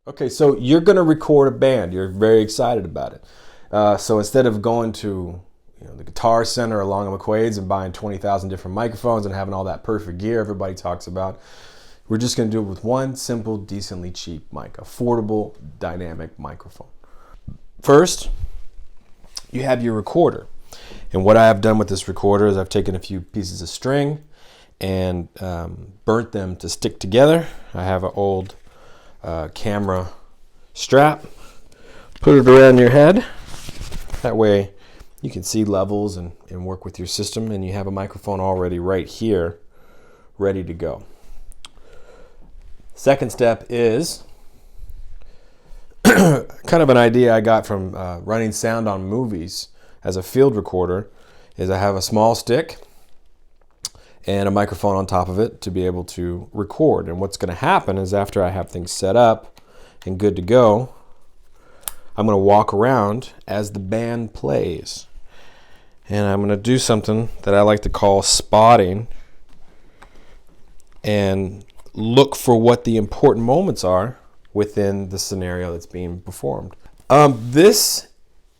Okay, so you're going to record a band. You're very excited about it. So instead of going to the Guitar Center along McQuaid's and buying 20,000 different microphones and having all that perfect gear everybody talks about, we're just going to do it with one simple, decently cheap mic, affordable, dynamic microphone. First, you have your recorder. And what I have done with this recorder is I've taken a few pieces of string and burnt them to stick together. I have an old camera strap. Put it around your head. That way you can see levels and work with your system, and you have a microphone already right here ready to go. Second step is kind of an idea I got from running sound on movies as a field recorder, is I have a small stick and a microphone on top of it to be able to record. And what's going to happen is after I have things set up and good to go, I'm going to walk around as the band plays. And I'm going to do something that I like to call spotting and look for what the important moments are within the scenario that's being performed. This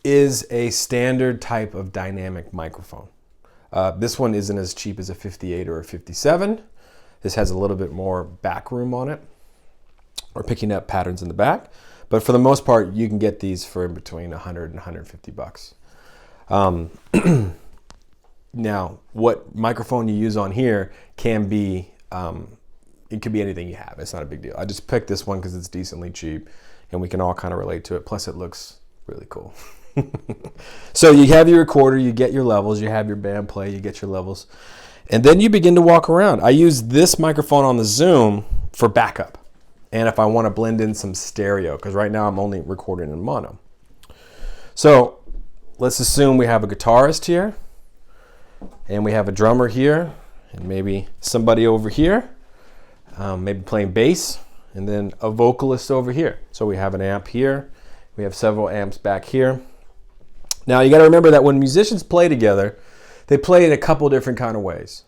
is a standard type of dynamic microphone. This one isn't as cheap as a 58 or a 57. This has a little bit more back room on it, or picking up patterns in the back. But for the most part, you can get these for in between 100 and 150 bucks. Now, what microphone you use on here can be, it could be anything you have. It's not a big deal. I just picked this one because it's decently cheap and we can all kind of relate to it. Plus it looks really cool. So you have your recorder, you get your levels, you have your band play, you get your levels, and then you begin to walk around. I use this microphone on the Zoom for backup, and if I want to blend in some stereo, because right now I'm only recording in mono. So let's assume we have a guitarist here, and we have a drummer here, and maybe somebody over here, maybe playing bass, and then a vocalist over here. So we have an amp here, we have several amps back here. Now you got to remember that when musicians play together, they play in a couple different kind of ways.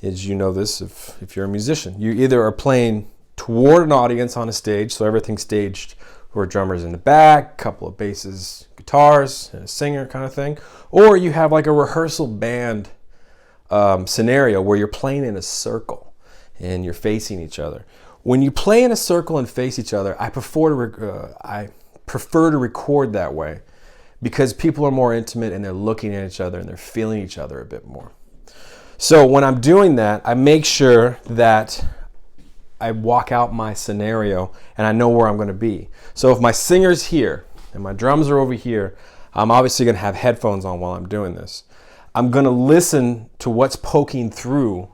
As you know this, if you're a musician, you either are playing toward an audience on a stage, so everything's staged where drummers in the back, a couple of basses, guitars, and a singer kind of thing, or you have like a rehearsal band scenario where you're playing in a circle and you're facing each other. When you play in a circle and face each other, I prefer to record that way, because people are more intimate and they're looking at each other and they're feeling each other a bit more. So when I'm doing that, I make sure that I walk out my scenario and I know where I'm going to be. So if my singer's here and my drums are over here, I'm obviously going to have headphones on while I'm doing this. I'm going to listen to what's poking through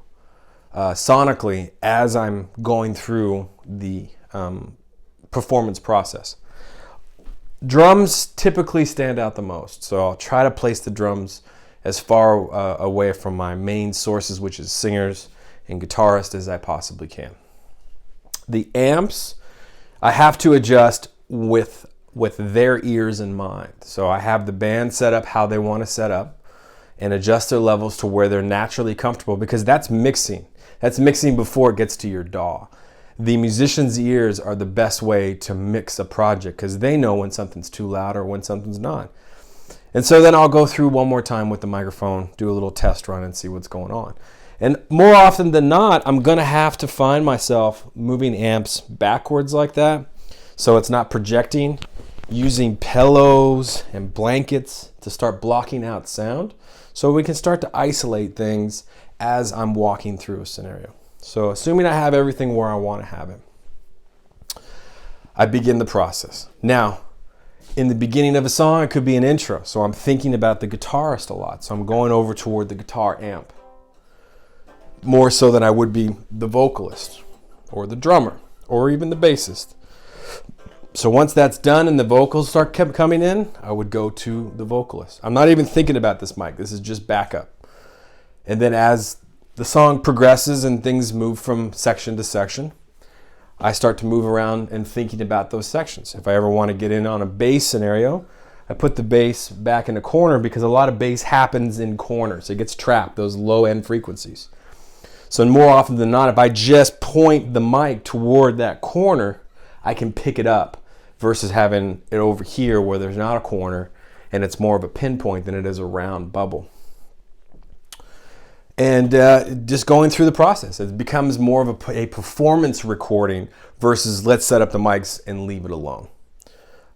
sonically as I'm going through the performance process. Drums typically stand out the most, so I'll try to place the drums as far away from my main sources, which is singers and guitarists, as I possibly can. The amps, I have to adjust with their ears in mind. So I have the band set up how they want to set up and adjust their levels to where they're naturally comfortable, because that's mixing. That's mixing before it gets to your DAW. The musician's ears are the best way to mix a project, because they know when something's too loud or when something's not. And so then I'll go through one more time with the microphone, do a little test run and see what's going on. And more often than not, I'm going to have to find myself moving amps backwards like that, so it's not projecting, using pillows and blankets to start blocking out sound, so we can start to isolate things as I'm walking through a scenario. So assuming I have everything where I want to have it, I begin the process. Now, in the beginning of a song, it could be an intro. So I'm thinking about the guitarist a lot. So I'm going over toward the guitar amp, more so than I would be the vocalist or the drummer or even the bassist. So once that's done and the vocals start coming in, I would go to the vocalist. I'm not even thinking about this mic. This is just backup. And then as the song progresses and things move from section to section, I start to move around and thinking about those sections. If I ever want to get in on a bass scenario, I put the bass back in a corner, because a lot of bass happens in corners. It gets trapped, those low end frequencies. So more often than not, if I just point the mic toward that corner, I can pick it up versus having it over here where there's not a corner and it's more of a pinpoint than it is a round bubble. And just going through the process, it becomes more of a performance recording versus let's set up the mics and leave it alone.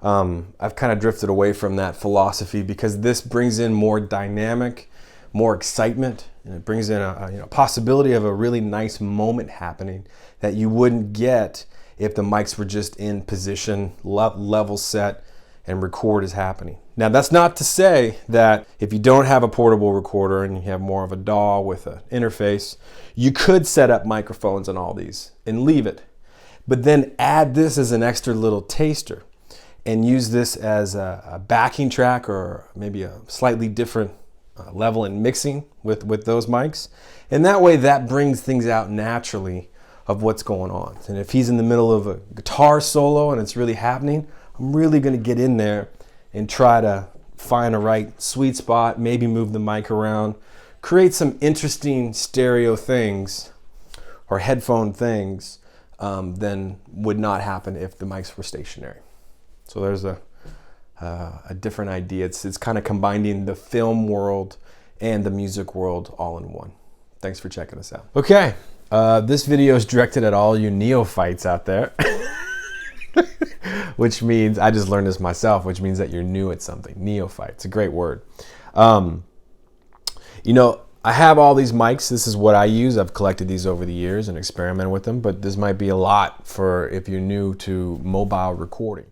I've kind of drifted away from that philosophy because this brings in more dynamic, more excitement, and it brings in a possibility of a really nice moment happening that you wouldn't get if the mics were just in position, level set, and record is happening. Now, that's not to say that if you don't have a portable recorder and you have more of a DAW with an interface, you could set up microphones on all these and leave it. But then add this as an extra little taster and use this as a backing track or maybe a slightly different level in mixing with those mics. And that way that brings things out naturally of what's going on. And if he's in the middle of a guitar solo and it's really happening, I'm really going to get in there and try to find a right sweet spot, maybe move the mic around, create some interesting stereo things or headphone things than would not happen if the mics were stationary. So there's a different idea. It's kind of combining the film world and the music world all in one. Thanks for checking us out. Okay, this video is directed at all you neophytes out there. Which means, I just learned this myself, which means that you're new at something. Neophyte, it's a great word. I have all these mics. This is what I use. I've collected these over the years and experimented with them, but this might be a lot for if you're new to mobile recording.